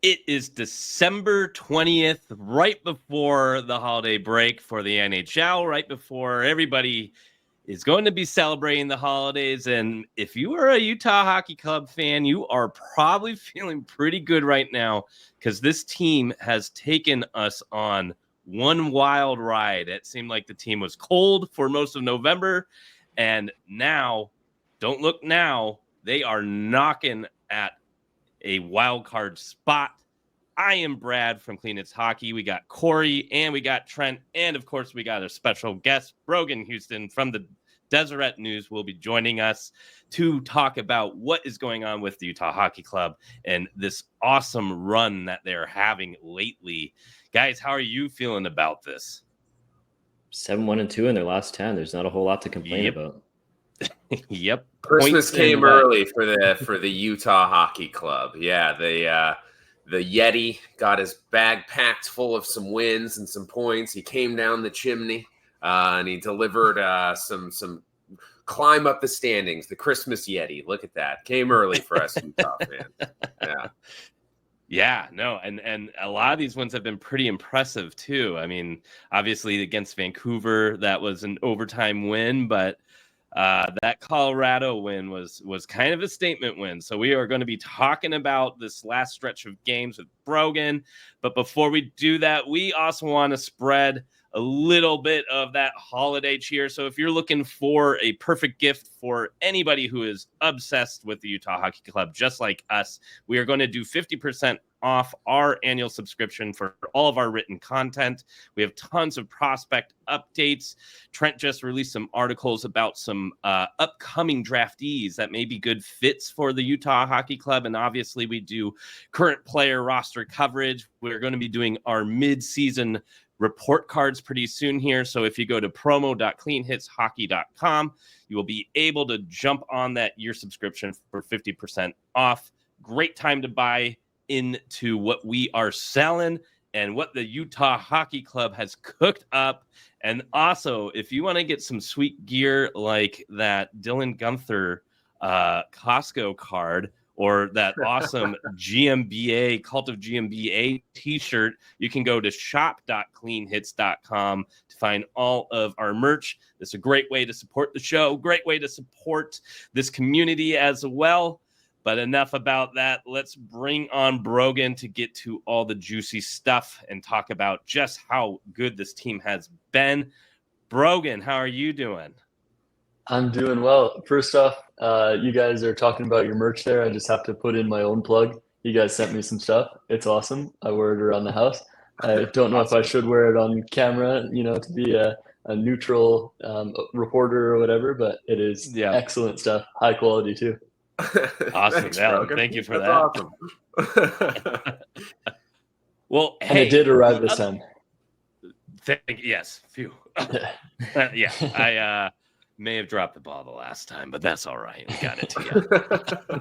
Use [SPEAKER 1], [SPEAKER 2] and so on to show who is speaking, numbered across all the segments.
[SPEAKER 1] It is December 20th, right before the holiday break for the NHL, right before everybody is going to be celebrating the holidays. And if you are a Utah Hockey Club fan, you are probably feeling pretty good right now because this team has taken us on one wild ride. It seemed like the team was cold for most of November. And now, don't look now, they are knocking at a wild card spot. I am Brad from Clean It's Hockey. We got Corey and we got Trent. And of course, we got a special guest, Brogan Houston from the Deseret News will be joining us to talk about what is going on with the Utah Hockey Club and this awesome run that they're having lately. Guys, how are you feeling about this?
[SPEAKER 2] 7-1-2 in their last 10. There's not a whole lot to complain about.
[SPEAKER 1] Yep.
[SPEAKER 3] Christmas came early for the Utah Hockey Club. Yeah, the Yeti got his bag packed full of some wins and some points. He came down the chimney and he delivered some climb up the standings. The Christmas Yeti. Look at that. Came early for us Utah fans. Yeah.
[SPEAKER 1] Yeah, no, and a lot of these ones have been pretty impressive too. I mean, obviously against Vancouver, that was an overtime win, but that Colorado win was kind of a statement win. So we are going to be talking about this last stretch of games with Brogan. But before we do that, we also want to spread a little bit of that holiday cheer. So if you're looking for a perfect gift for anybody who is obsessed with the Utah Hockey Club, just like us, we are going to do 50% off our annual subscription for all of our written content. We have tons of prospect updates. Trent just released some articles about some upcoming draftees that may be good fits for the Utah Hockey Club. And obviously we do current player roster coverage. We're going to be doing our mid-season report cards pretty soon here. So if you go to promo.cleanhitshockey.com, you will be able to jump on that year subscription for 50% off. Great time to buy into what we are selling and what the Utah Hockey Club has cooked up. And also, if you want to get some sweet gear like that Dylan Gunther Costco card, or that awesome GMBA, Cult of GMBA t-shirt, you can go to shop.cleanhits.com to find all of our merch. This is a great way to support the show, great way to support this community as well. But enough about that. Let's bring on Brogan to get to all the juicy stuff and talk about just how good this team has been. Brogan, how are you doing?
[SPEAKER 4] I'm doing well. First off, you guys are talking about your merch there. I just have to put in my own plug. You guys sent me some stuff. It's awesome. I wear it around the house. I don't know if I should wear it on camera, to be a neutral reporter or whatever, but it is excellent stuff. High quality too.
[SPEAKER 1] Awesome. Thank you for that.
[SPEAKER 3] Awesome.
[SPEAKER 1] Well,
[SPEAKER 4] and it did arrive this time.
[SPEAKER 1] Yes. Phew. I may have dropped the ball the last time, but that's all right. We got it to you.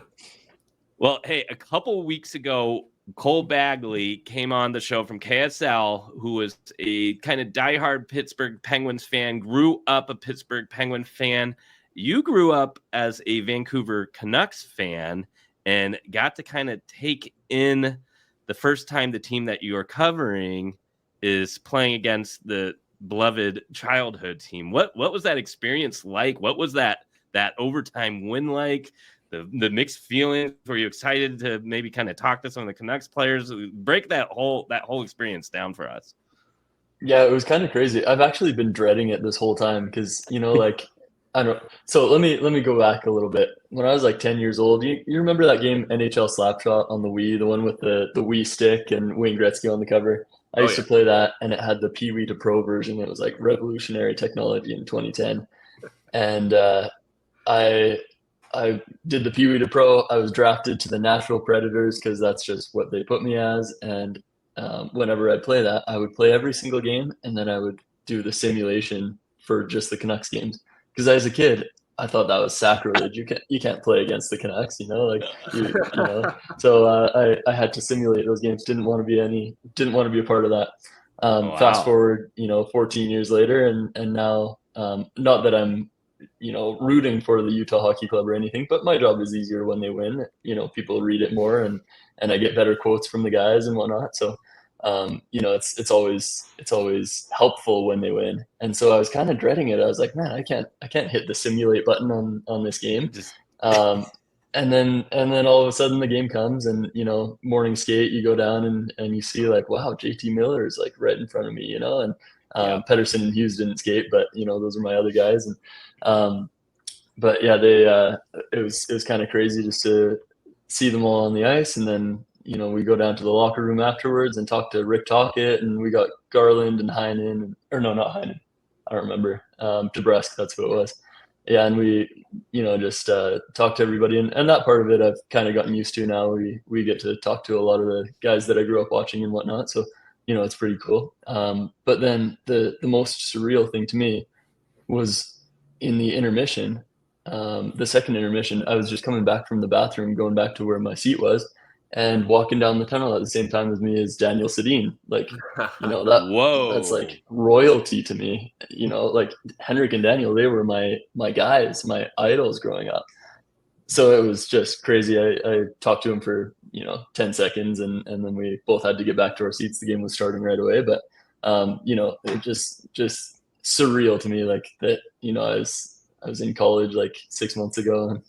[SPEAKER 1] Well, hey, a couple weeks ago, Cole Bagley came on the show from KSL, who was a kind of diehard Pittsburgh Penguins fan, grew up a Pittsburgh Penguin fan. You grew up as a Vancouver Canucks fan and got to kind of take in the first time the team that you are covering is playing against the beloved childhood team. What was that experience like? What was that overtime win like? The mixed feelings? Were you excited to maybe kind of talk to some of the Canucks players? Break that whole experience down for us.
[SPEAKER 4] Yeah, it was kind of crazy. I've actually been dreading it this whole time because, I don't. So let me go back a little bit. When I was like 10 years old, you remember that game NHL Slapshot on the Wii, the one with the Wii stick and Wayne Gretzky on the cover? I used to play that, and it had the Pee Wee to Pro version. It was like revolutionary technology in 2010, and I did the Pee Wee to Pro. I was drafted to the Nashville Predators because that's just what they put me as. And whenever I'd play that, I would play every single game, and then I would do the simulation for just the Canucks games. Because as a kid, I thought that was sacrilege. You can't play against the Canucks, So I had to simulate those games. Didn't want to be a part of that. Fast forward, 14 years later, and now, not that I'm rooting for the Utah Hockey Club or anything, but my job is easier when they win. People read it more, and I get better quotes from the guys and whatnot. So, it's always helpful when they win. And so I was kind of dreading it. I was like, man, I can't hit the simulate button on this game. And then all of a sudden the game comes, and morning skate, you go down and you see like, wow, JT Miller is like right in front of me, and Pedersen and Hughes didn't skate, but those are my other guys. And but yeah, it was kind of crazy just to see them all on the ice. And then we go down to the locker room afterwards and talk to Rick Tocchet, and we got Garland and Heinen, or no, not Heinen, I don't remember, DeBrusque, that's who it was. Yeah, and we just talk to everybody, and that part of it I've kind of gotten used to now. We get to talk to a lot of the guys that I grew up watching and whatnot, so it's pretty cool. But then the most surreal thing to me was in the intermission, the second intermission. I was just coming back from the bathroom, going back to where my seat was, and walking down the tunnel at the same time as me is Daniel Sedin. Like,
[SPEAKER 1] Whoa,
[SPEAKER 4] that's like royalty to me. Like Henrik and Daniel, they were my guys, my idols growing up. So it was just crazy. I talked to him for 10 seconds, and then we both had to get back to our seats. The game was starting right away, but it just surreal to me, like that. I was in college like 6 months ago, and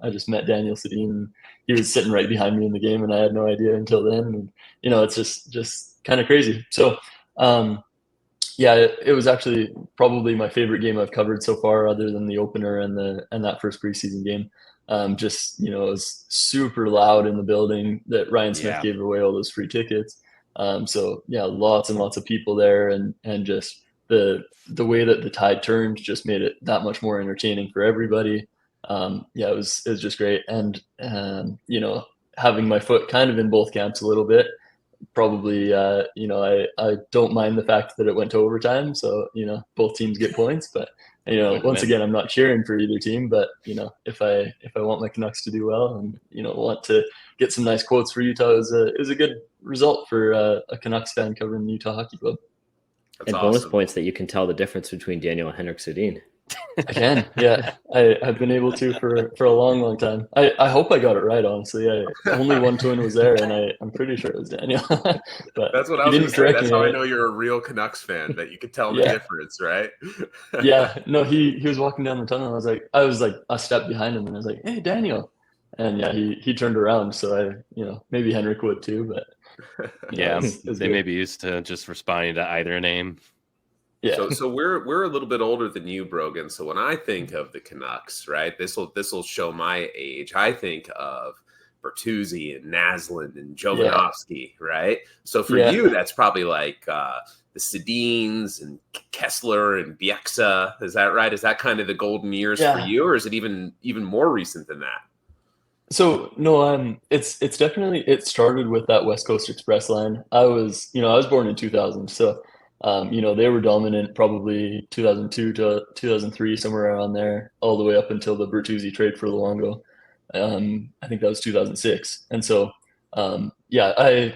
[SPEAKER 4] I just met Daniel Sedin, and he was sitting right behind me in the game, and I had no idea until then. And it's just kind of crazy. So it was actually probably my favorite game I've covered so far, other than the opener and that first preseason game. It was super loud in the building that Ryan Smith gave away all those free tickets. Lots and lots of people there, and just the way that the tide turned just made it that much more entertaining for everybody. It was just great. And having my foot kind of in both camps a little bit, probably I don't mind the fact that it went to overtime, so both teams get points. But once again, I'm not cheering for either team, but if I want my Canucks to do well, and want to get some nice quotes for Utah, is a good result for a Canucks fan covering the Utah Hockey Club.
[SPEAKER 2] That's awesome. Bonus points that you can tell the difference between Daniel and Henrik Sedin.
[SPEAKER 4] I can, yeah. I've been able to for a long time. I hope I got it right, honestly. Only one twin was there, and I'm pretty sure it was Daniel. But
[SPEAKER 3] that's what I was going to say. That's how I know you're a real Canucks fan, that you could tell the difference, right?
[SPEAKER 4] Yeah. No, he was walking down the tunnel. I was like a step behind him, and I was like, "Hey, Daniel!" And he turned around. So maybe Henrik would too, but
[SPEAKER 1] they may be used to just responding to either name.
[SPEAKER 3] Yeah. So we're a little bit older than you, Brogan. So when I think of the Canucks, right, this will show my age. I think of Bertuzzi and Naslund and Jovanovski, right? So for you, that's probably like the Sedins and Kessler and Bieksa. Is that right? Is that kind of the golden years for you, or is it even more recent than that?
[SPEAKER 4] So no, it's definitely, it started with that West Coast Express line. I was born in 2000, so. They were dominant probably 2002 to 2003, somewhere around there, all the way up until the Bertuzzi trade for Luongo. I think that was 2006. And so, I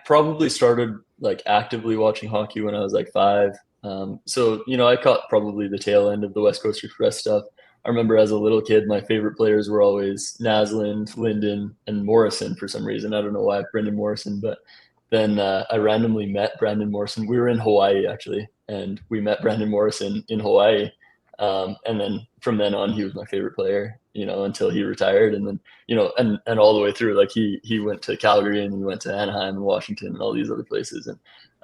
[SPEAKER 4] probably started like actively watching hockey when I was like 5. I caught probably the tail end of the West Coast Express stuff. I remember as a little kid, my favorite players were always Naslund, Linden, and Morrison for some reason. I don't know why, Brendan Morrison, but then I randomly met Brandon Morrison. We were in Hawaii, actually, and we met Brandon Morrison in Hawaii. And then from then on, he was my favorite player, until he retired. And then, and all the way through, like he went to Calgary, and he went to Anaheim and Washington and all these other places.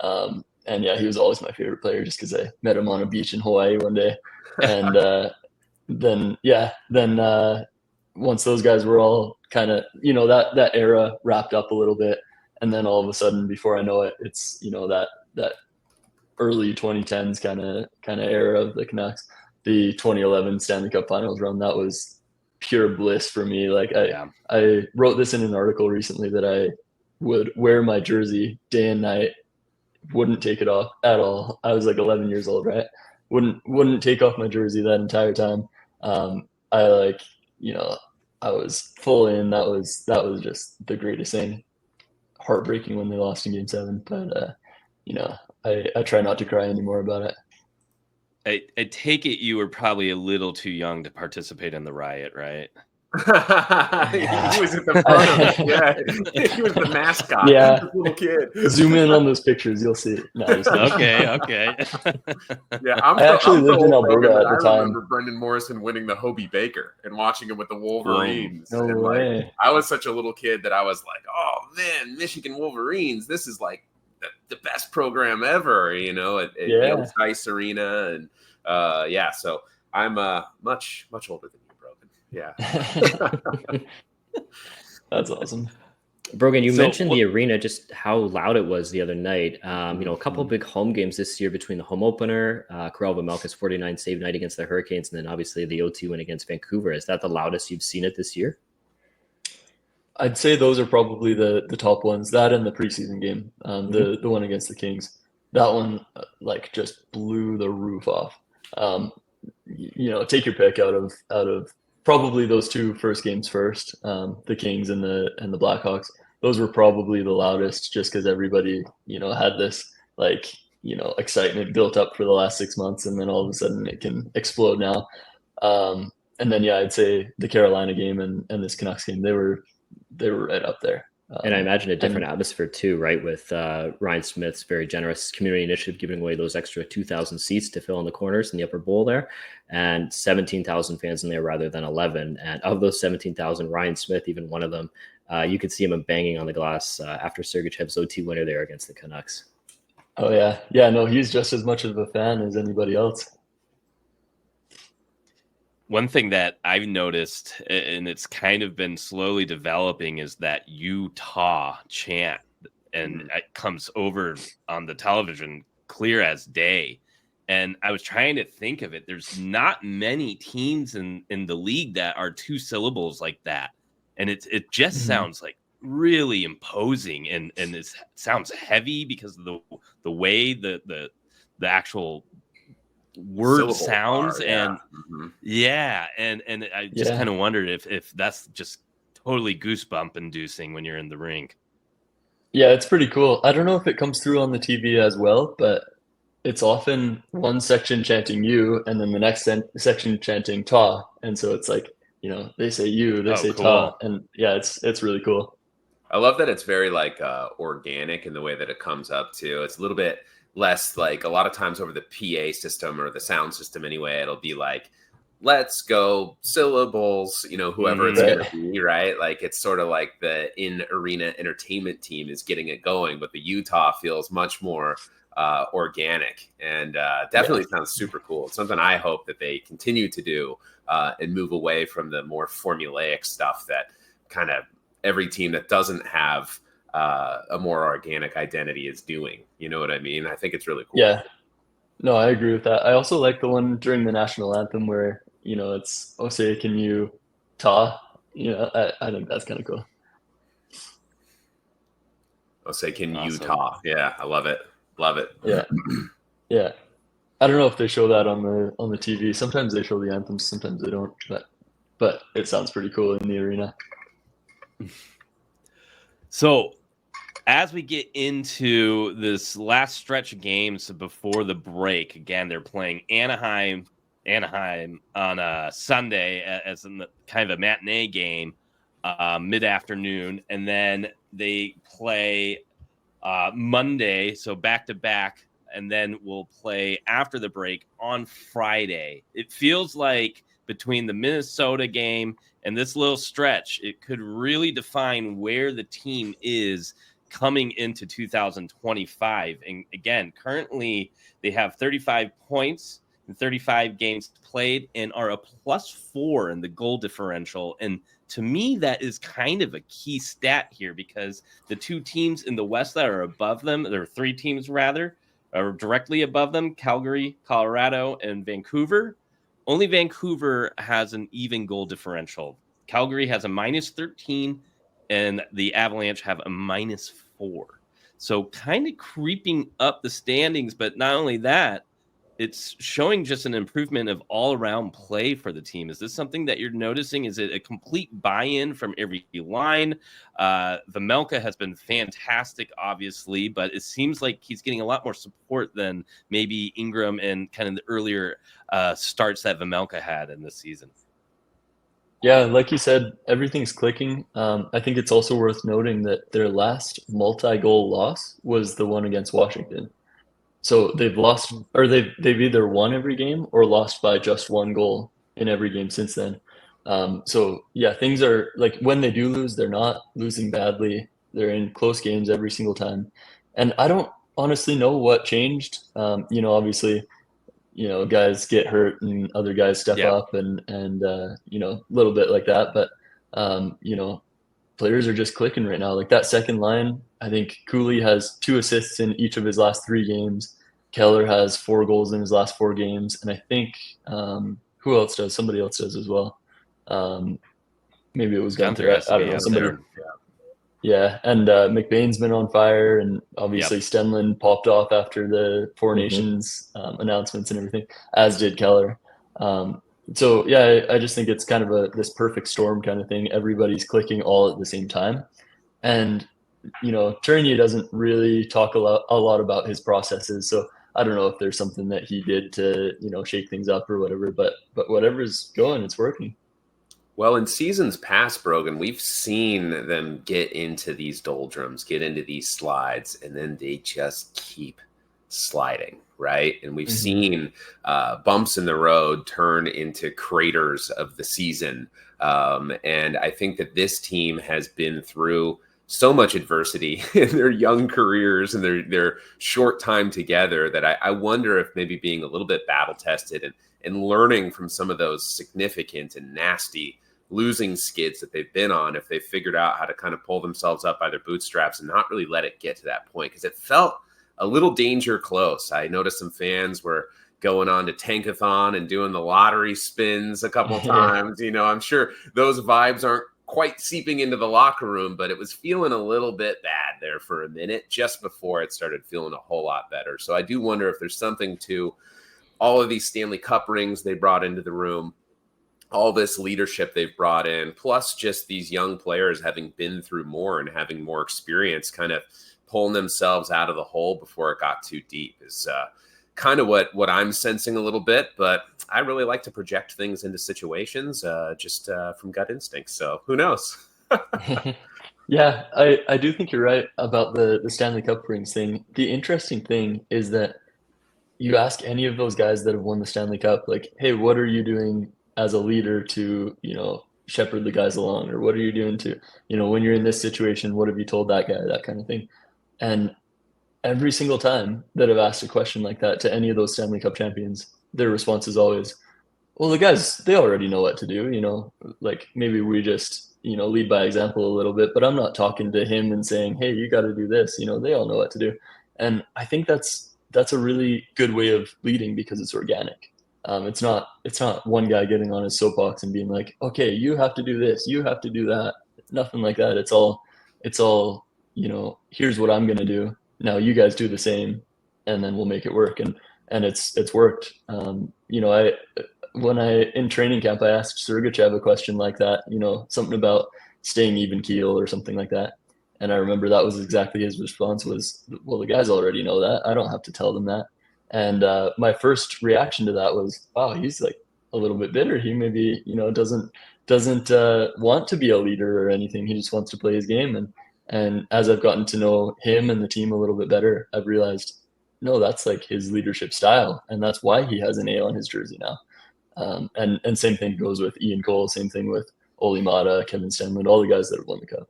[SPEAKER 4] And he was always my favorite player just because I met him on a beach in Hawaii one day. And then once those guys were all kind of, that era wrapped up a little bit. And then all of a sudden, before I know it, it's that early 2010s kind of era of the Canucks. The 2011 Stanley Cup Finals run, that was pure bliss for me. Like I wrote this in an article recently that I would wear my jersey day and night, wouldn't take it off at all. I was like 11 years old, right? Wouldn't take off my jersey that entire time. I was full in. That was just the greatest thing. Heartbreaking when they lost in Game 7, but I try not to cry anymore about it.
[SPEAKER 1] I take it you were probably a little too young to participate in the riot, right?
[SPEAKER 3] He was at the front of it. Yeah, he was the mascot.
[SPEAKER 4] Yeah.
[SPEAKER 3] This little kid.
[SPEAKER 4] Zoom in on those pictures, you'll see. No, just kidding.
[SPEAKER 1] Okay.
[SPEAKER 3] Yeah,
[SPEAKER 4] I actually lived in Alberta
[SPEAKER 3] Brogan,
[SPEAKER 4] at the
[SPEAKER 3] I
[SPEAKER 4] time.
[SPEAKER 3] remember Brendan Morrison winning the Hobie Baker and watching him with the Wolverines.
[SPEAKER 4] No
[SPEAKER 3] and
[SPEAKER 4] way.
[SPEAKER 3] I was such a little kid that I was like, "Oh man, Michigan Wolverines! This is like the best program ever!" You know, at Yale Ice Arena, and So I'm much older than you, Brogan. Yeah,
[SPEAKER 2] that's awesome. Brogan, you mentioned the arena, just how loud it was the other night. A couple of big home games this year between the home opener, Corral Vejmelka's 49 save night against the Hurricanes, and then obviously the OT win against Vancouver. Is that the loudest you've seen it this year?
[SPEAKER 4] I'd say those are probably the top ones. That and the preseason game, the one against the Kings. That one just blew the roof off. Take your pick out of probably those two first games first, the Kings and the Blackhawks. Those were probably the loudest, just because everybody had this excitement built up for the last 6 months, and then all of a sudden it can explode now. And then I'd say the Carolina game and this Canucks game, they were right up there.
[SPEAKER 2] And I imagine a different atmosphere too, right? With Ryan Smith's very generous community initiative giving away those extra 2,000 seats to fill in the corners in the upper bowl there, and 17,000 fans in there rather than 11. And of those 17,000, Ryan Smith, even one of them, you could see him banging on the glass after Sergachev's OT winner there against the Canucks.
[SPEAKER 4] Oh yeah. No, he's just as much of a fan as anybody else.
[SPEAKER 1] One thing that I've noticed, and it's kind of been slowly developing, is that Utah chant, and it comes over on the television clear as day. And I was trying to think of it. There's not many teams in the league that are 2 syllables like that. And it just sounds like really imposing, and it sounds heavy because of the way the actual word
[SPEAKER 3] syllable
[SPEAKER 1] sounds
[SPEAKER 3] bar,
[SPEAKER 1] and and I just kind of wondered if that's just totally goosebump inducing when you're in the rink.
[SPEAKER 4] Yeah, it's pretty cool. I don't know if it comes through on the TV as well, but it's often one section chanting you and then the next section chanting ta, and so it's like, they say you, they say ta, and it's really cool.
[SPEAKER 3] I love that it's very organic in the way that it comes up too. It's a little bit less like a lot of times over the PA system or the sound system anyway, it'll be like, let's go syllables, whoever it's going to be, right? Like it's sort of like the in-arena entertainment team is getting it going, but the Utah feels much more organic and definitely sounds super cool. It's something I hope that they continue to do and move away from the more formulaic stuff that kind of every team that doesn't have a more organic identity is doing. You know what I mean? I think it's really cool.
[SPEAKER 4] Yeah. No, I agree with that. I also like the one during the national anthem where, it's Ose can you ta. I think that's kind of cool.
[SPEAKER 3] Ose can you ta. Yeah, I love it. Love it.
[SPEAKER 4] Yeah. Yeah. I don't know if they show that on the TV. Sometimes they show the anthems, sometimes they don't. But it sounds pretty cool in the arena. So
[SPEAKER 1] as we get into this last stretch of games before the break, again, they're playing Anaheim on a Sunday as in kind of a matinee game, mid-afternoon, and then they play Monday, so back-to-back, and then we'll play after the break on Friday. It feels like between the Minnesota game and this little stretch, it could really define where the team is coming into 2025. And again, currently they have 35 points in 35 games played and are a +4 in the goal differential. And to me, that is kind of a key stat here, because the 2 teams in the West that are above them, there are 3 teams rather, are directly above them, Calgary, Colorado, and Vancouver. Only Vancouver has an even goal differential. Calgary has a -13, and the Avalanche have a -4. So kind of creeping up the standings, but not only that, it's showing just an improvement of all around play for the team. Is this something that you're noticing? Is it a complete buy-in from every line? Vejmelka has been fantastic, obviously, but it seems like he's getting a lot more support than maybe Ingram and kind of the earlier starts that Vejmelka had in this season.
[SPEAKER 4] Yeah, like you said, everything's clicking. I think it's also worth noting that their last multi-goal loss was the one against Washington. So they've lost, or they've either won every game or lost by just one goal in every game since then. So yeah, things are like when they do lose, they're not losing badly. They're in close games every single time. And I don't honestly know what changed. Obviously, guys get hurt and other guys step up and a little bit like that. But, players are just clicking right now. Like that second line, I think Cooley has 2 assists in each of his last 3 games. Keller has 4 goals in his last 4 games. And I think, who else does? Somebody else does as well. Maybe it was Gunther. I don't know. Somebody. Yeah, and McBain's been on fire, and obviously Stenlund popped off after the Four Nations announcements and everything, as did Keller. So yeah, I just think it's kind of this perfect storm kind of thing. Everybody's clicking all at the same time, and Tourigny doesn't really talk a lot about his processes. So I don't know if there's something that he did to shake things up or whatever. But whatever's going, it's working.
[SPEAKER 3] Well, in seasons past, Brogan, we've seen them get into these doldrums, get into these slides, and then they just keep sliding, right? And we've seen bumps in the road turn into craters of the season. And I think that this team has been through so much adversity in their young careers and their short time together that I wonder if maybe being a little bit battle-tested and learning from some of those significant and nasty losing skids that they've been on, if they figured out how to kind of pull themselves up by their bootstraps and not really let it get to that point, because it felt a little danger close. I noticed some fans were going on to Tankathon and doing the lottery spins a couple times. I'm sure those vibes aren't quite seeping into the locker room, but it was feeling a little bit bad there for a minute just before it started feeling a whole lot better. So I do wonder if there's something to all of these Stanley Cup rings they brought into the room, all this leadership they've brought in, plus just these young players having been through more and having more experience, kind of pulling themselves out of the hole before it got too deep is kind of what I'm sensing a little bit. But I really like to project things into situations just from gut instinct. So who knows?
[SPEAKER 4] Yeah, I do think you're right about the Stanley Cup rings thing. The interesting thing is that you ask any of those guys that have won the Stanley Cup, like, hey, what are you doing as a leader to, shepherd the guys along? Or what are you doing to, when you're in this situation, what have you told that guy, that kind of thing? And every single time that I've asked a question like that to any of those Stanley Cup champions, their response is always, well, the guys, they already know what to do, like maybe we just, lead by example a little bit, but I'm not talking to him and saying, hey, you got to do this, they all know what to do. And I think that's a really good way of leading because it's organic. It's not one guy getting on his soapbox and being like, okay, you have to do this, you have to do that. Nothing like that. It's all, here's what I'm going to do. Now you guys do the same, and then we'll make it work. And it's worked. When in training camp, I asked Sergachev a question like that, something about staying even keel or something like that. And I remember that was exactly his response was, well, the guys already know that. I don't have to tell them that. And my first reaction to that was, wow, he's like a little bit bitter. He maybe, doesn't want to be a leader or anything. He just wants to play his game. And as I've gotten to know him and the team a little bit better, I've realized, no, that's like his leadership style. And that's why he has an A on his jersey now. And same thing goes with Ian Cole, same thing with Olli Mata, Kevin Stenlund, all the guys that have won the Cup.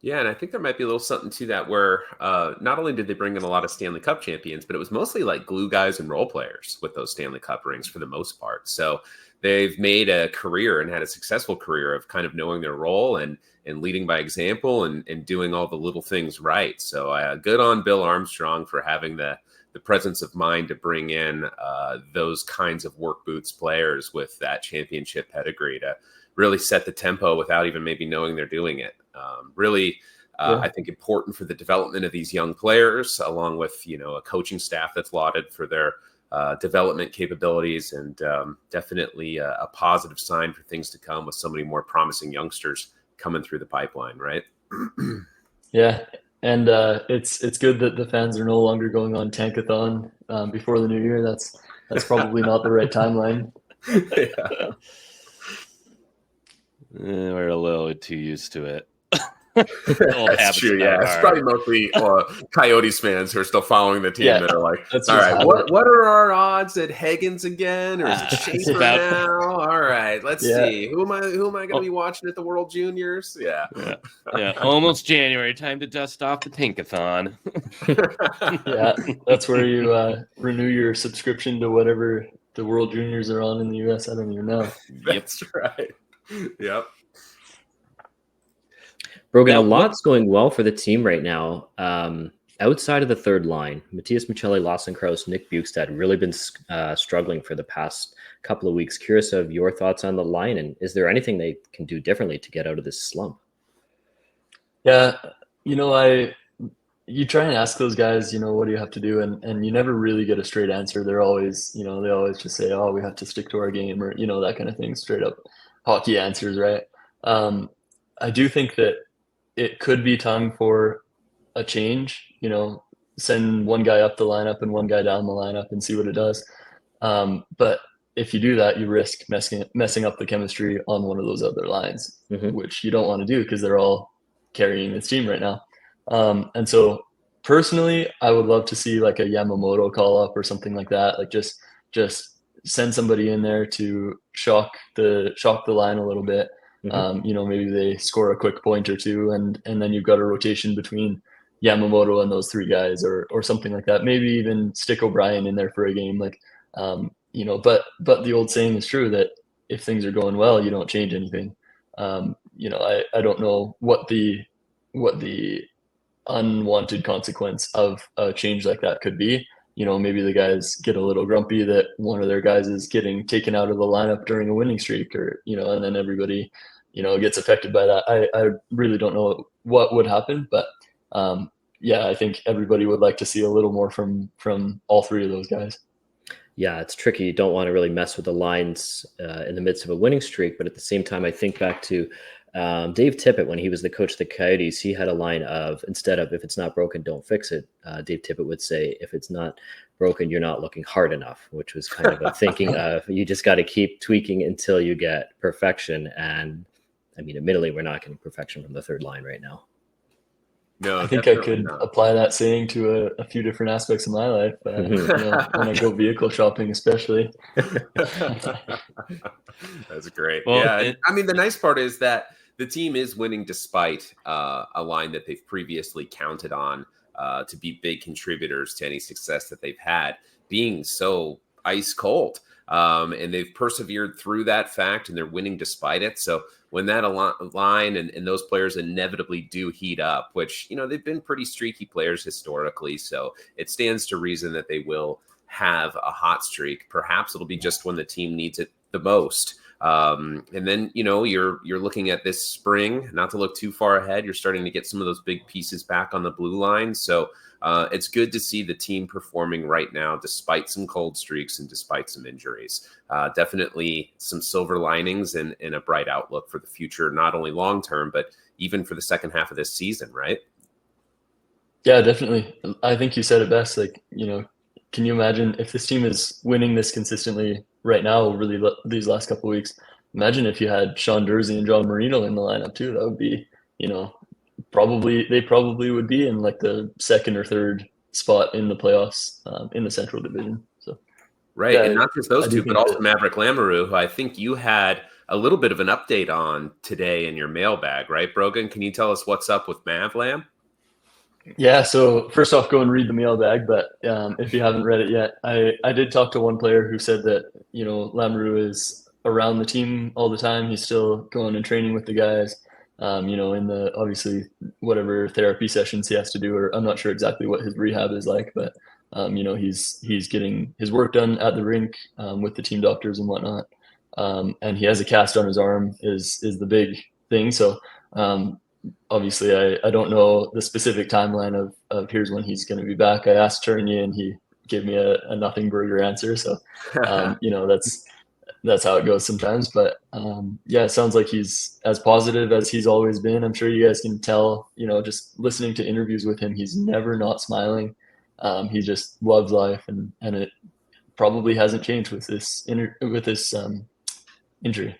[SPEAKER 3] Yeah, and I think there might be a little something to that where not only did they bring in a lot of Stanley Cup champions, but it was mostly like glue guys and role players with those Stanley Cup rings for the most part. So they've made a career and had a successful career of kind of knowing their role and leading by example and doing all the little things right. So good on Bill Armstrong for having the presence of mind to bring in those kinds of work boots players with that championship pedigree to really set the tempo without even maybe knowing they're doing it. I think important for the development of these young players, along with, a coaching staff that's lauded for their development capabilities, and definitely a positive sign for things to come with so many more promising youngsters coming through the pipeline, right?
[SPEAKER 4] Yeah, and it's good that the fans are no longer going on tankathon before the new year. That's probably not the right timeline.
[SPEAKER 3] Yeah.
[SPEAKER 1] We're a little too used to it.
[SPEAKER 3] That's true. Yeah, it's probably mostly Coyotes fans who are still following the team that are like, all right, what are our odds at Higgins again, or is it Schaefer now? All right, let's see. Who am I going to be watching at the World Juniors? Yeah.
[SPEAKER 1] Almost January. Time to dust off the tankathon.
[SPEAKER 4] Yeah, that's where you renew your subscription to whatever the World Juniors are on in the U.S. I don't even know.
[SPEAKER 3] That's right. Yep.
[SPEAKER 2] Brogan, a lot's going well for the team right now. Outside of the third line, Matthias Michelli, Lawson Krause, Nick Bukestad really been struggling for the past couple of weeks. Curious of your thoughts on the line, and is there anything they can do differently to get out of this slump?
[SPEAKER 4] Yeah, you try and ask those guys, what do you have to do? And you never really get a straight answer. They're always, they always just say, oh, we have to stick to our game, or, that kind of thing, straight up hockey answers, right? I do think that it could be time for a change, send one guy up the lineup and one guy down the lineup and see what it does. But if you do that, you risk messing up the chemistry on one of those other lines, which you don't want to do because they're all carrying this team right now. And so personally, I would love to see like a Yamamoto call up or something like that. Like just send somebody in there to shock the line a little bit. Maybe they score a quick point or two, and then you've got a rotation between Yamamoto and those three guys, or something like that. Maybe even stick O'Brien in there for a game, but the old saying is true that if things are going well, you don't change anything. I don't know what the unwanted consequence of a change like that could be. Maybe the guys get a little grumpy that one of their guys is getting taken out of the lineup during a winning streak, or and then everybody gets affected by that. I really don't know what would happen, but I think everybody would like to see a little more from all three of those guys.
[SPEAKER 2] Yeah, it's tricky. You don't want to really mess with the lines in the midst of a winning streak, but at the same time, I think back to Dave Tippett when he was the coach of the Coyotes. He had a line of, instead of "if it's not broken, don't fix it," Dave Tippett would say, "if it's not broken, you're not looking hard enough," which was kind of a thinking of you just got to keep tweaking until you get perfection. And I mean, admittedly, we're not getting perfection from the third line right now.
[SPEAKER 3] No,
[SPEAKER 4] I think I could apply that saying to a few different aspects of my life. When I go vehicle shopping, especially.
[SPEAKER 3] That's great.
[SPEAKER 1] Well,
[SPEAKER 3] the nice part is that the team is winning despite a line that they've previously counted on to be big contributors to any success that they've had being so ice cold. And they've persevered through that fact, and they're winning despite it. So when that line and those players inevitably do heat up, which, they've been pretty streaky players historically. So it stands to reason that they will have a hot streak. Perhaps it'll be just when the team needs it the most. And then, you're looking at this spring, not to look too far ahead. You're starting to get some of those big pieces back on the blue line. So it's good to see the team performing right now, despite some cold streaks and despite some injuries. Definitely some silver linings and a bright outlook for the future, not only long term, but even for the second half of this season, right?
[SPEAKER 4] Yeah, definitely. I think you said it best. Like, can you imagine if this team is winning this consistently right now over these last couple of weeks? Imagine if you had Sean Dursey and John Marino in the lineup too. That would be, they probably would be in like the second or third spot in the playoffs in the Central Division. So,
[SPEAKER 3] right, yeah, and not just those two, but also Maverick Lamoureux, who I think you had a little bit of an update on today in your mailbag, right, Brogan? Can you tell us what's up with Mav Lam?
[SPEAKER 4] Yeah, so first off, go and read the mailbag. But if you haven't read it yet, I did talk to one player who said that, Lamoureux is around the team all the time. He's still going and training with the guys, in the, obviously, whatever therapy sessions he has to do, or I'm not sure exactly what his rehab is like, but, he's getting his work done at the rink with the team doctors and whatnot. And he has a cast on his arm is the big thing. So, obviously, I don't know the specific timeline of here's when he's going to be back. I asked Tournier, and he gave me a nothing burger answer. So, that's how it goes sometimes. But it sounds like he's as positive as he's always been. I'm sure you guys can tell, just listening to interviews with him, he's never not smiling. He just loves life, and it probably hasn't changed with this injury.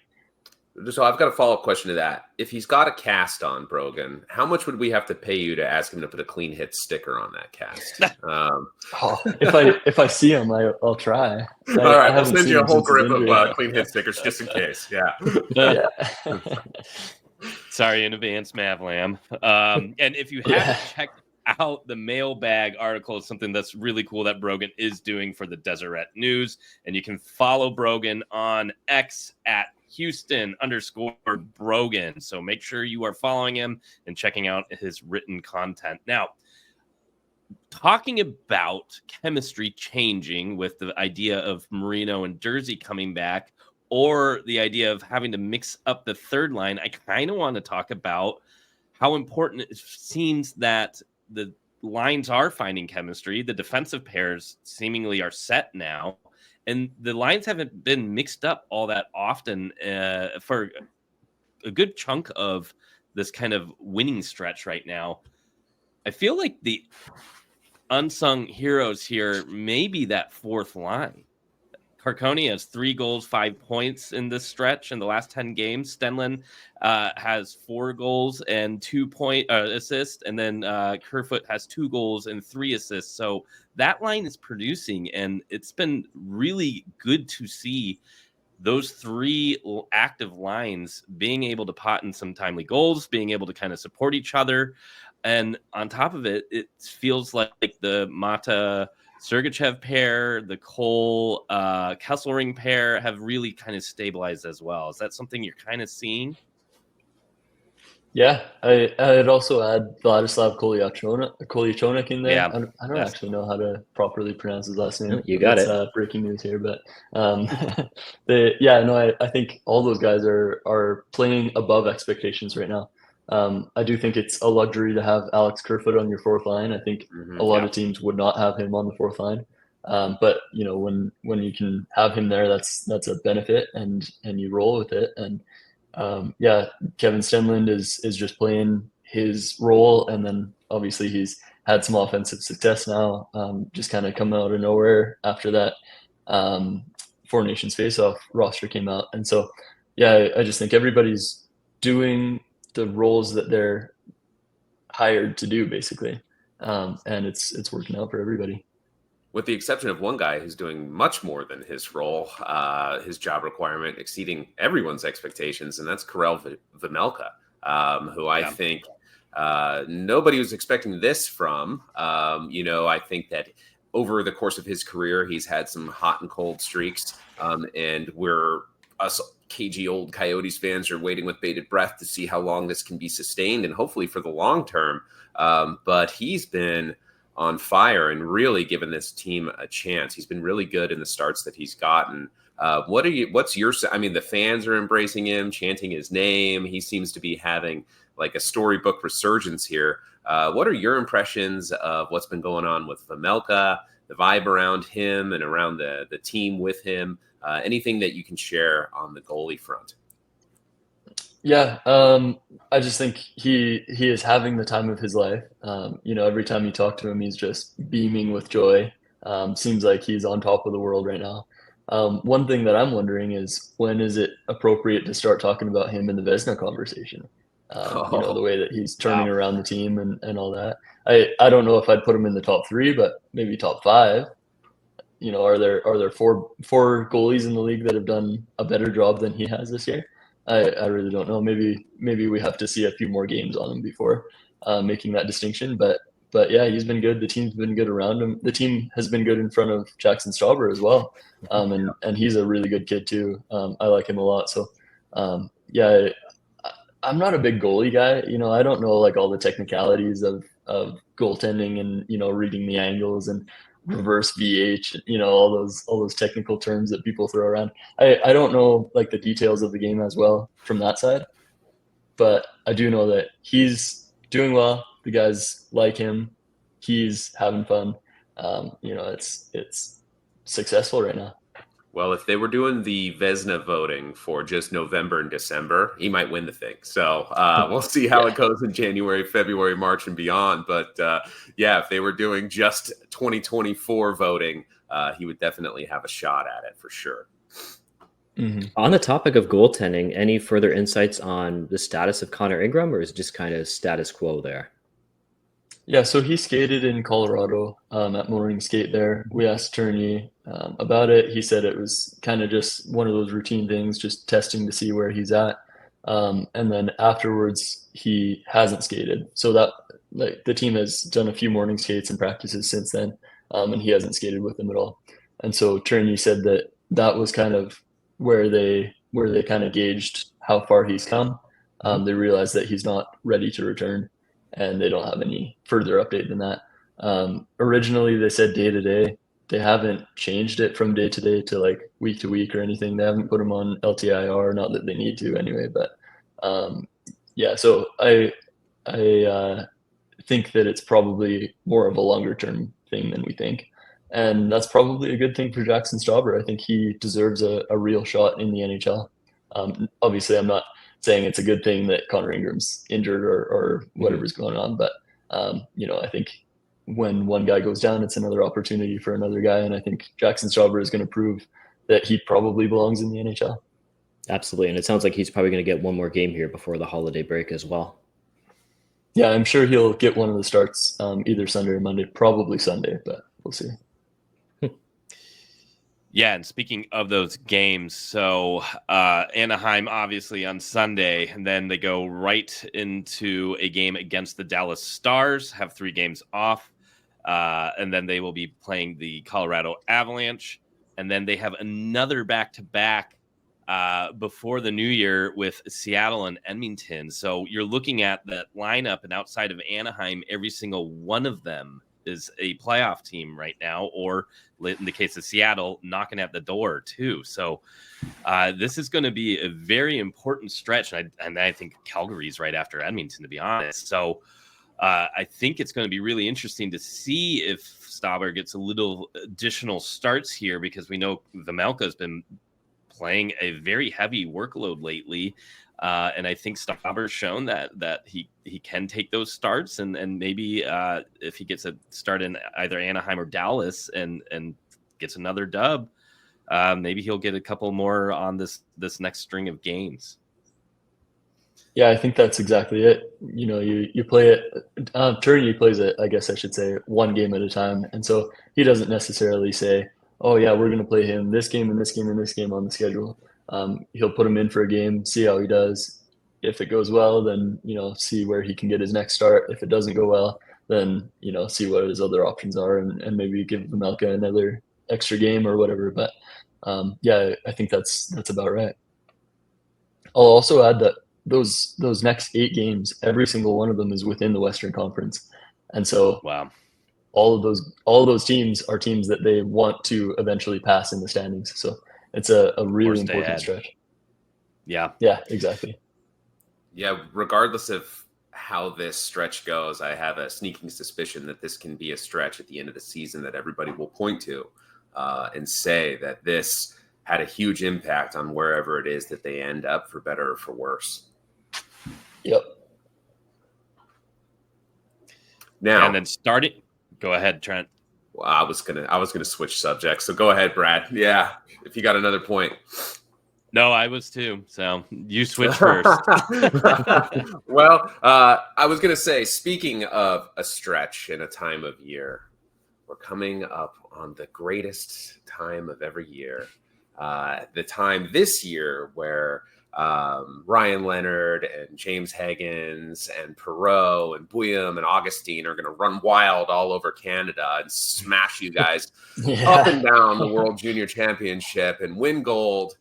[SPEAKER 3] So I've got a follow-up question to that. If he's got a cast on, Brogan, how much would we have to pay you to ask him to put a clean hit sticker on that cast?
[SPEAKER 4] If I see him, I'll try.
[SPEAKER 3] All right, I'll send you a whole grip of clean hit stickers just in case. Yeah.
[SPEAKER 1] Sorry in advance, Mavlam. And if you haven't checked out the mailbag article, it's something that's really cool that Brogan is doing for the Deseret News. And you can follow Brogan on X at Houston_Brogan. So make sure you are following him and checking out his written content. Now, talking about chemistry changing with the idea of Marino and Jersey coming back, or the idea of having to mix up the third line, I kind of want to talk about how important it seems that the lines are finding chemistry. The defensive pairs seemingly are set now, and the lines haven't been mixed up all that often for a good chunk of this kind of winning stretch right now. I feel like the unsung heroes here may be that fourth line. Carconi has 3 goals, 5 points in this stretch in the last 10 games. Stenlund has 4 goals and 2 assists. And then Kerfoot has 2 goals and 3 assists. So that line is producing, and it's been really good to see those 3 active lines being able to pot in some timely goals, being able to kind of support each other. And on top of it, it feels like the Mata Sergachev pair, the Cole Kesselring pair have really kind of stabilized as well. Is that something you're kind of seeing?
[SPEAKER 4] Yeah, I'd also add Vladislav Kolyachonik in there.
[SPEAKER 1] Yeah,
[SPEAKER 4] I don't actually know how to properly pronounce his last name.
[SPEAKER 2] No, you got it.
[SPEAKER 4] Breaking news here, but I think all those guys are playing above expectations right now. I do think it's a luxury to have Alex Kerfoot on your fourth line. I think a lot of teams would not have him on the fourth line. But when you can have him there, that's a benefit, and you roll with it. And Kevin Stenlund is just playing his role, and then obviously he's had some offensive success now, just kind of coming out of nowhere after that Four Nations face-off roster came out. And so, I just think everybody's doing the roles that they're hired to do, basically, and it's working out for everybody.
[SPEAKER 3] With the exception of one guy who's doing much more than his role, his job requirement exceeding everyone's expectations, and that's Karel Vejmelka, who I think nobody was expecting this from. I think that over the course of his career, he's had some hot and cold streaks, and us cagey old Coyotes fans are waiting with bated breath to see how long this can be sustained, and hopefully for the long term. But he's been on fire and really given this team a chance. He's been really good in the starts that he's gotten. The fans are embracing him, chanting his name. He seems to be having like a storybook resurgence here. What are your impressions of what's been going on with Vejmelka, the vibe around him and around the team with him? Anything that you can share on the goalie front?
[SPEAKER 4] Yeah, I just think he is having the time of his life. Every time you talk to him, he's just beaming with joy. Seems like he's on top of the world right now. One thing that I'm wondering is, when is it appropriate to start talking about him in the Vezina conversation? The way that he's turning around the team and all that. I don't know if I'd put him in the top 3, but maybe top 5. Are there four goalies in the league that have done a better job than he has this year? I really don't know. Maybe we have to see a few more games on him before making that distinction. But yeah, he's been good. The team's been good around him. The team has been good in front of Jackson Stauber as well. And he's a really good kid too. I like him a lot. So I'm not a big goalie guy. I don't know like all the technicalities of goaltending and reading the angles and reverse VH, all those technical terms that people throw around. I don't know like the details of the game as well from that side, but I do know that he's doing well. The guys like him. He's having fun. it's successful right now.
[SPEAKER 3] Well, if they were doing the Vezina voting for just November and December, he might win the thing. So we'll see how it goes in January, February, March, and beyond. But if they were doing just 2024 voting, he would definitely have a shot at it for sure.
[SPEAKER 2] Mm-hmm. On the topic of goaltending, any further insights on the status of Connor Ingram, or is it just kind of status quo there?
[SPEAKER 4] Yeah, so he skated in Colorado at Mooring Skate there. We asked Turney about it. He said it was kind of just one of those routine things, just testing to see where he's at. And then afterwards, he hasn't skated. So that the team has done a few morning skates and practices since then, and he hasn't skated with them at all. And so Turney said that was kind of where they kind of gauged how far he's come. They realized that he's not ready to return, and they don't have any further update than that. Originally, they said day to day. They haven't changed it from day to day to like week to week or anything. They haven't put him on LTIR, not that they need to anyway. But so I think that it's probably more of a longer term thing than we think. And that's probably a good thing for Jackson Stauber. I think he deserves a real shot in the NHL. Obviously, I'm not saying it's a good thing that Connor Ingram's injured or whatever's going on, but I think when one guy goes down, it's another opportunity for another guy, and I think Jackson Stauber is going to prove that he probably belongs in the NHL.
[SPEAKER 2] Absolutely, and it sounds like he's probably going to get one more game here before the holiday break as well.
[SPEAKER 4] Yeah, I'm sure he'll get one of the starts either Sunday or Monday, probably Sunday, but we'll see.
[SPEAKER 1] Yeah, and speaking of those games, so Anaheim obviously on Sunday, and then they go right into a game against the Dallas Stars, have 3 games off, and then they will be playing the Colorado Avalanche, and then they have another back-to-back before the new year with Seattle and Edmonton. So you're looking at that lineup, and outside of Anaheim, every single one of them is a playoff team right now, or in the case of Seattle, knocking at the door too. So this is going to be a very important stretch. And I think Calgary's right after Edmonton, to be honest. So I think it's going to be really interesting to see if Stauber gets a little additional starts here, because we know Vemelka has been playing a very heavy workload lately. And I think Stauber's shown that he can take those starts, and maybe if he gets a start in either Anaheim or Dallas and gets another dub, maybe he'll get a couple more on this next string of games.
[SPEAKER 4] Yeah, I think that's exactly it. You play it. Turney plays it, I guess I should say, one game at a time, and so he doesn't necessarily say, "Oh yeah, we're going to play him this game and this game and this game on the schedule." He'll put him in for a game, see how he does. If it goes well, then see where he can get his next start. If it doesn't go well, then see what his other options are, and maybe give Vemelka another extra game or whatever. But I think that's about right. I'll also add that those next 8 games, every single one of them is within the Western Conference, and so
[SPEAKER 1] wow,
[SPEAKER 4] all of those teams are teams that they want to eventually pass in the standings. So it's a really important stretch.
[SPEAKER 1] Yeah,
[SPEAKER 4] exactly.
[SPEAKER 3] Yeah, regardless of how this stretch goes, I have a sneaking suspicion that this can be a stretch at the end of the season that everybody will point to and say that this had a huge impact on wherever it is that they end up, for better or for worse.
[SPEAKER 4] Yep.
[SPEAKER 3] Now,
[SPEAKER 1] and then starting. Go ahead, Trent.
[SPEAKER 3] Well, I was gonna switch subjects, so go ahead, Brad. Yeah, if you got another point.
[SPEAKER 1] No, I was too. So you switch first.
[SPEAKER 3] Well, I was gonna say, speaking of a stretch in a time of year, we're coming up on the greatest time of every year. The time this year where Ryan Leonard and James Higgins and Perreault and Bouillon and Augustine are going to run wild all over Canada and smash you guys up and down the World Junior Championship and win gold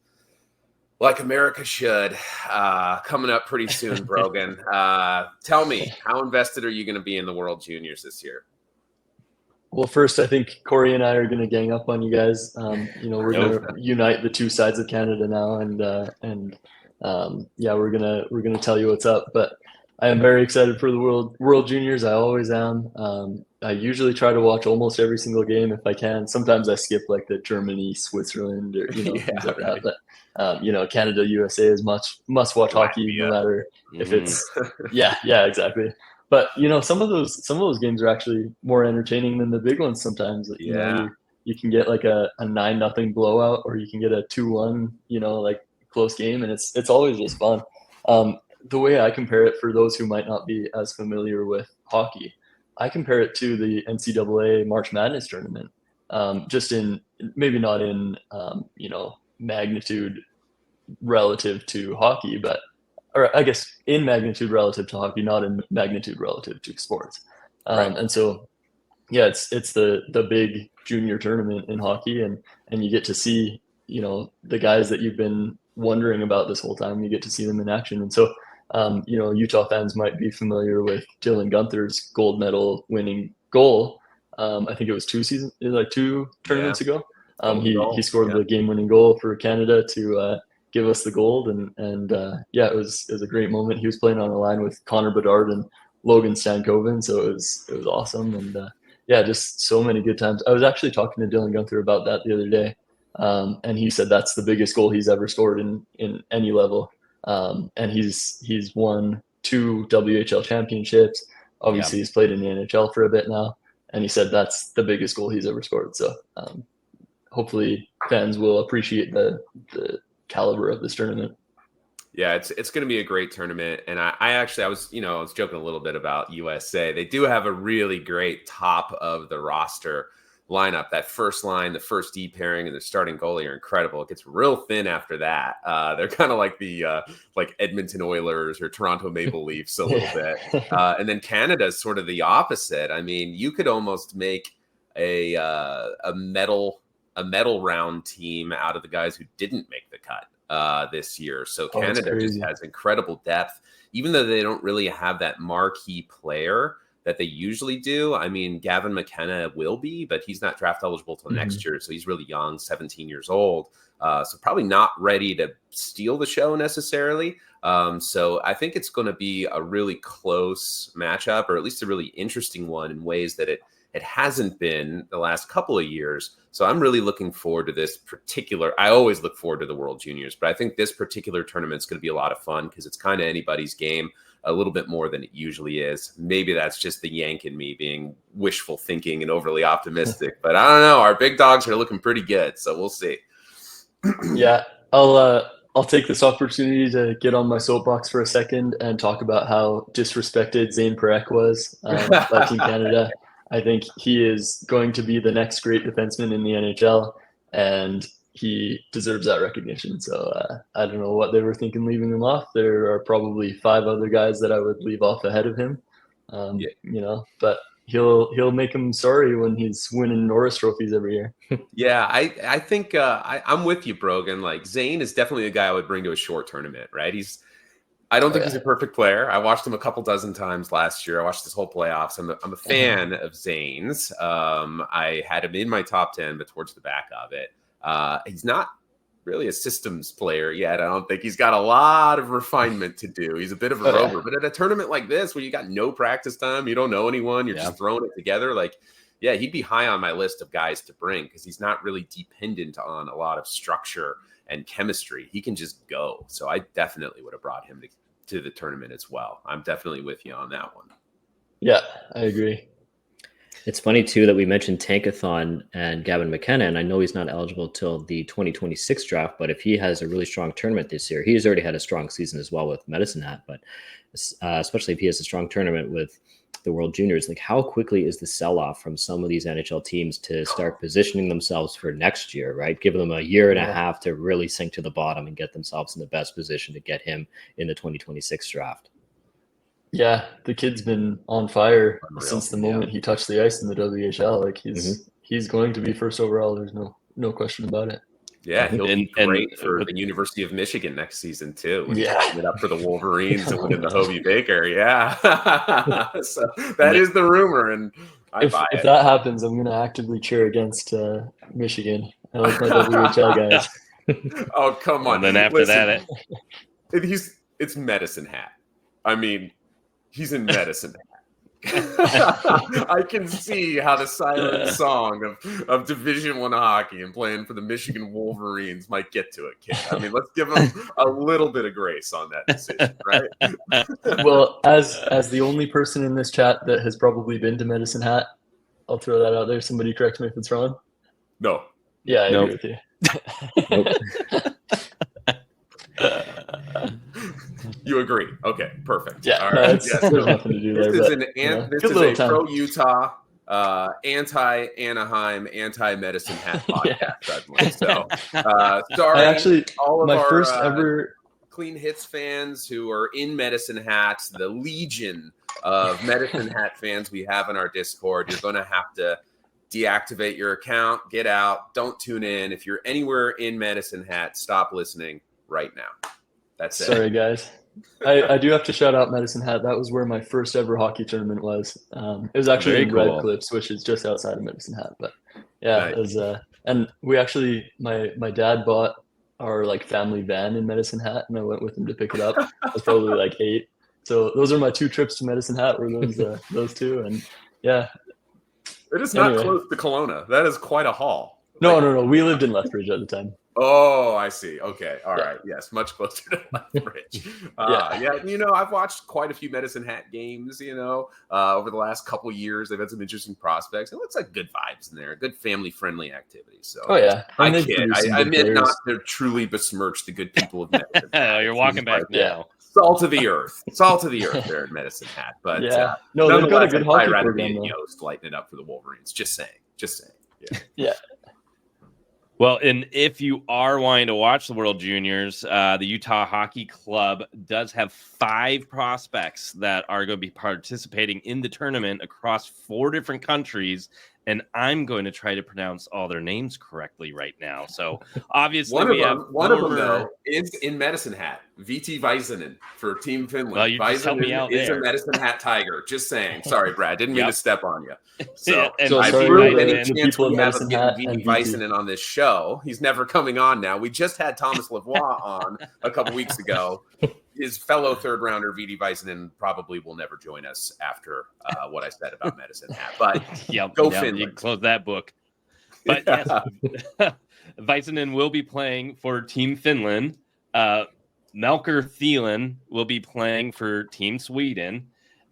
[SPEAKER 3] like America should. Coming up pretty soon, Brogan. Tell me, how invested are you going to be in the World Juniors this year?
[SPEAKER 4] Well, first, I think Corey and I are going to gang up on you guys. We're going to unite the two sides of Canada now, and we're gonna tell you what's up. But I am very excited for the World Juniors. I always am. I usually try to watch almost every single game if I can. Sometimes I skip like the Germany, Switzerland, or things like that. But Canada, USA is must watch hockey, no matter if it's yeah, exactly. But some of those games are actually more entertaining than the big ones sometimes. You can get like a 9-0 blowout, or you can get a 2-1, like close game, and it's always just fun. The way I compare it, for those who might not be as familiar with hockey, I compare it to the NCAA March Madness tournament. Just in, maybe not in magnitude relative to hockey, or I guess in magnitude relative to hockey, not in magnitude relative to sports.
[SPEAKER 3] Right.
[SPEAKER 4] And so, yeah, it's the big junior tournament in hockey, and you get to see the guys that you've been wondering about this whole time. You get to see them in action, and so Utah fans might be familiar with Dylan Guenther's gold medal winning goal. I think it was two tournaments ago. He scored the game winning goal for Canada to give us the gold, and it was a great moment. He was playing on a line with Connor Bedard and Logan Stankoven, so it was awesome, and just so many good times. I was actually talking to Dylan Guenther about that the other day, and he said that's the biggest goal he's ever scored in any level. And he's won 2 WHL championships. Obviously, he's played in the NHL for a bit now, and he said that's the biggest goal he's ever scored. So hopefully fans will appreciate the caliber of this tournament.
[SPEAKER 3] Yeah, it's going to be a great tournament. And I was joking a little bit about USA. They do have a really great top of the roster lineup. That first line, the first D pairing, and the starting goalie are incredible. It gets real thin after that. They're kind of like the like Edmonton Oilers or Toronto Maple Leafs a little bit. And then Canada is sort of the opposite. I mean, you could almost make a medal round team out of the guys who didn't make the cut this year. So Canada just has incredible depth, even though they don't really have that marquee player that they usually do. I mean, Gavin McKenna will be, but he's not draft eligible till next year. So he's really young, 17 years old. So probably not ready to steal the show necessarily. So I think it's going to be a really close matchup, or at least a really interesting one in ways that it hasn't been the last couple of years. So I'm really looking forward to this particular. I always look forward to the World Juniors, but I think this particular tournament is going to be a lot of fun because it's kind of anybody's game a little bit more than it usually is. Maybe that's just the Yank in me being wishful thinking and overly optimistic, but I don't know. Our big dogs are looking pretty good, so we'll see.
[SPEAKER 4] Yeah, I'll take this opportunity to get on my soapbox for a second and talk about how disrespected Zane Parekh was by Team Canada. I think he is going to be the next great defenseman in the NHL, and he deserves that recognition. So I don't know what they were thinking leaving him off. There are probably 5 other guys that I would leave off ahead of him. But he'll make him sorry when he's winning Norris trophies every year.
[SPEAKER 3] Yeah, I think I'm with you, Brogan. Like, Zane is definitely a guy I would bring to a short tournament, right? I don't think he's a perfect player. I watched him a couple dozen times last year. I watched this whole playoffs. I'm a fan of Zane's. I had him in my top 10, but towards the back of it. He's not really a systems player yet. I don't think he's got a lot of refinement to do. He's a bit of a rover. But at a tournament like this, where you got no practice time, you don't know anyone, you're just throwing it together, like, yeah, he'd be high on my list of guys to bring because he's not really dependent on a lot of structure and chemistry. He can just go. So I definitely would have brought him to the tournament as well. I'm definitely with you on that one.
[SPEAKER 4] Yeah, I agree.
[SPEAKER 2] It's funny too that we mentioned Tankathon and Gavin McKenna, and I know he's not eligible till the 2026 draft, but if he has a really strong tournament this year, he's already had a strong season as well with Medicine Hat, but especially if he has a strong tournament with the World Juniors, like how quickly is the sell-off from some of these NHL teams to start positioning themselves for next year, right? Give them a year and a half to really sink to the bottom and get themselves in the best position to get him in the 2026 draft.
[SPEAKER 4] Yeah, the kid's been on fire since the moment he touched the ice in the WHL. Like he's going to be first overall. There's no question about it.
[SPEAKER 3] Yeah, he'll be great for the University of Michigan next season too. When he's it up for the Wolverines and winning the Hobie Baker. Yeah, so that is the rumor, and if
[SPEAKER 4] that happens, I'm going to actively cheer against Michigan. I like my WHL guys.
[SPEAKER 3] Oh, come on!
[SPEAKER 1] And then after that,
[SPEAKER 3] it's Medicine Hat. I mean, He's in Medicine Hat. I can see how the silent song of Division I hockey and playing for the Michigan Wolverines might get to it, kid. I mean, let's give him a little bit of grace on that decision, right?
[SPEAKER 4] Well, as the only person in this chat that has probably been to Medicine Hat, I'll throw that out there. Somebody correct me if it's wrong.
[SPEAKER 3] No.
[SPEAKER 4] Yeah, I
[SPEAKER 1] Nope.
[SPEAKER 4] agree with you.
[SPEAKER 3] You agree? Okay, perfect.
[SPEAKER 4] Yeah,
[SPEAKER 3] All
[SPEAKER 4] no,
[SPEAKER 3] right.
[SPEAKER 4] it's,
[SPEAKER 3] Yes.
[SPEAKER 4] there's nothing to do there.
[SPEAKER 3] This is
[SPEAKER 4] But,
[SPEAKER 3] this
[SPEAKER 4] good
[SPEAKER 3] is
[SPEAKER 4] little
[SPEAKER 3] a
[SPEAKER 4] time.
[SPEAKER 3] pro Utah, anti Anaheim, anti Medicine Hat podcast. Suddenly. So, sorry,
[SPEAKER 4] I actually,
[SPEAKER 3] all of
[SPEAKER 4] my
[SPEAKER 3] our
[SPEAKER 4] first ever.
[SPEAKER 3] Clean Hits fans who are in Medicine Hats, the legion of Medicine Hat fans we have in our Discord. You're going to have to deactivate your account, get out, don't tune in. If you're anywhere in Medicine Hat, stop listening right now. That's it.
[SPEAKER 4] Sorry, guys. I do have to shout out Medicine Hat. That was where my first ever hockey tournament was. It was actually
[SPEAKER 1] Very
[SPEAKER 4] in
[SPEAKER 1] cool.
[SPEAKER 4] Red Cliffs, which is just outside of Medicine Hat. But yeah,
[SPEAKER 3] Nice.
[SPEAKER 4] it was. And we actually, my dad bought our like family van in Medicine Hat, and I went with him to pick it up. I was probably like 8. So those are my 2 trips to Medicine Hat. Were those 2? And yeah.
[SPEAKER 3] It is not
[SPEAKER 4] Anyway.
[SPEAKER 3] close to Kelowna. That is quite a haul.
[SPEAKER 4] No. We lived in Lethbridge at the time.
[SPEAKER 3] Oh, I see. Okay. All
[SPEAKER 4] Yeah.
[SPEAKER 3] right. Yes. Much closer to Lethbridge.
[SPEAKER 4] Yeah.
[SPEAKER 3] Yeah. I've watched quite a few Medicine Hat games, over the last couple years. They've had some interesting prospects. It looks like good vibes in there, good family friendly activities. So
[SPEAKER 4] Oh yeah.
[SPEAKER 3] I
[SPEAKER 4] And they've
[SPEAKER 3] kid.
[SPEAKER 4] produced some
[SPEAKER 3] I
[SPEAKER 4] good
[SPEAKER 3] meant
[SPEAKER 4] players.
[SPEAKER 3] not to truly besmirch the good people of Medicine Hat.
[SPEAKER 1] You're walking back
[SPEAKER 3] Yeah.
[SPEAKER 1] now.
[SPEAKER 3] Salt of the earth. Salt of the earth there at Medicine Hat. But
[SPEAKER 4] Yeah. No, they've got a
[SPEAKER 3] nonetheless,
[SPEAKER 4] good
[SPEAKER 3] I'd probably
[SPEAKER 4] hockey
[SPEAKER 3] rather be
[SPEAKER 4] program
[SPEAKER 3] at
[SPEAKER 4] though.
[SPEAKER 3] Yost lighting it up for the Wolverines. Just saying. Yeah.
[SPEAKER 4] Yeah.
[SPEAKER 1] Well, and if you are wanting to watch the World Juniors, the Utah Hockey Club does have 5 prospects that are going to be participating in the tournament across 4 different countries. And I'm going to try to pronounce all their names correctly right now. So obviously
[SPEAKER 3] One of them,
[SPEAKER 1] former-
[SPEAKER 3] though, is in Medicine Hat. VT Väisänen for Team Finland.
[SPEAKER 1] Well, you just helped me out
[SPEAKER 3] is
[SPEAKER 1] there.
[SPEAKER 3] a Medicine Hat Tiger. Just saying. Sorry, Brad. Didn't mean to step on you. So,
[SPEAKER 1] And
[SPEAKER 4] So
[SPEAKER 3] I
[SPEAKER 4] sorry,
[SPEAKER 3] really
[SPEAKER 4] Väisänen,
[SPEAKER 3] any
[SPEAKER 4] the
[SPEAKER 3] chance
[SPEAKER 4] people
[SPEAKER 3] we
[SPEAKER 4] in
[SPEAKER 3] have of
[SPEAKER 4] Medicine
[SPEAKER 3] getting
[SPEAKER 4] Hat
[SPEAKER 3] VT
[SPEAKER 4] and VT.
[SPEAKER 3] Väisänen on this show. He's never coming on now. We just had Thomas Lavoie on a couple weeks ago. His fellow third rounder, VT Väisänen, probably will never join us after what I said about Medicine Hat. But Go
[SPEAKER 1] You
[SPEAKER 3] Finland.
[SPEAKER 1] can close that book. But yes, Väisänen will be playing for Team Finland. Melker Thielen will be playing for Team Sweden.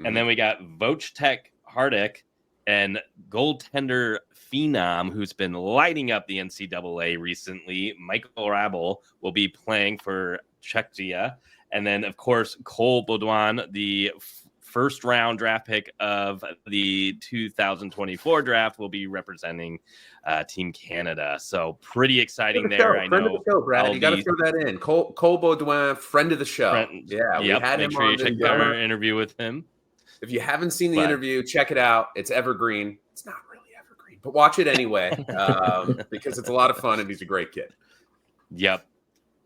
[SPEAKER 1] And then we got Wojtek Hardik and goaltender phenom who's been lighting up the NCAA recently, Michael Rabel, will be playing for Czechia. And then, of course, Cole Baudouin, the first round draft pick of the 2024 draft, will be representing Team Canada. So pretty exciting there. I
[SPEAKER 3] Friend
[SPEAKER 1] know.
[SPEAKER 3] of the show, Brad. You got to
[SPEAKER 1] LB
[SPEAKER 3] throw that in. Cole Baudouin, friend of the show. Yeah, we had
[SPEAKER 1] make
[SPEAKER 3] him
[SPEAKER 1] sure
[SPEAKER 3] on
[SPEAKER 1] you check
[SPEAKER 3] the
[SPEAKER 1] our interview with him.
[SPEAKER 3] If you haven't seen the
[SPEAKER 1] But-
[SPEAKER 3] interview, check it out. It's evergreen. It's not really evergreen, but watch it anyway because it's a lot of fun and he's a great kid.
[SPEAKER 1] Yep.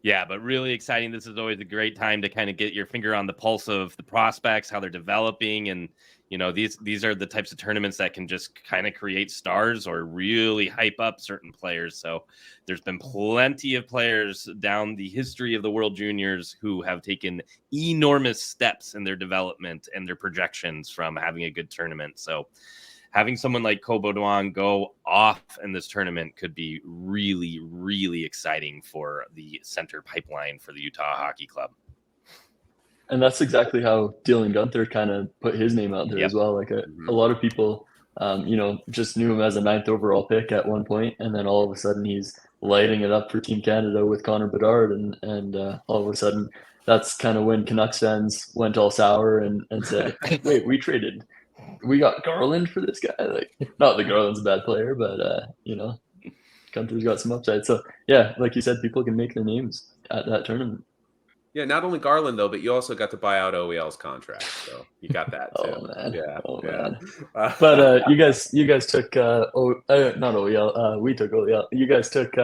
[SPEAKER 1] Yeah, but really exciting. This is always a great time to kind of get your finger on the pulse of the prospects, how they're developing. And, these are the types of tournaments that can just kind of create stars or really hype up certain players. So there's been plenty of players down the history of the World Juniors who have taken enormous steps in their development and their projections from having a good tournament. So having someone like Cole Baudouin go off in this tournament could be really, really exciting for the center pipeline for the Utah Hockey Club.
[SPEAKER 4] And that's exactly how Dylan Gunther kind of put his name out there as well. Like a lot of people, just knew him as a 9th overall pick at one point, and then all of a sudden he's lighting it up for Team Canada with Connor Bedard, and all of a sudden that's kind of when Canucks fans went all sour and said, "Wait, we got Garland for this guy." Like, not that Garland's a bad player, but Gunther's got some upside. So yeah, like you said, people can make their names at that tournament.
[SPEAKER 3] Yeah, not only Garland though, but you also got to buy out OEL's contract, so you got that too.
[SPEAKER 4] Oh man,
[SPEAKER 3] yeah.
[SPEAKER 4] man. But you guys took not OEL. We took OEL. You guys took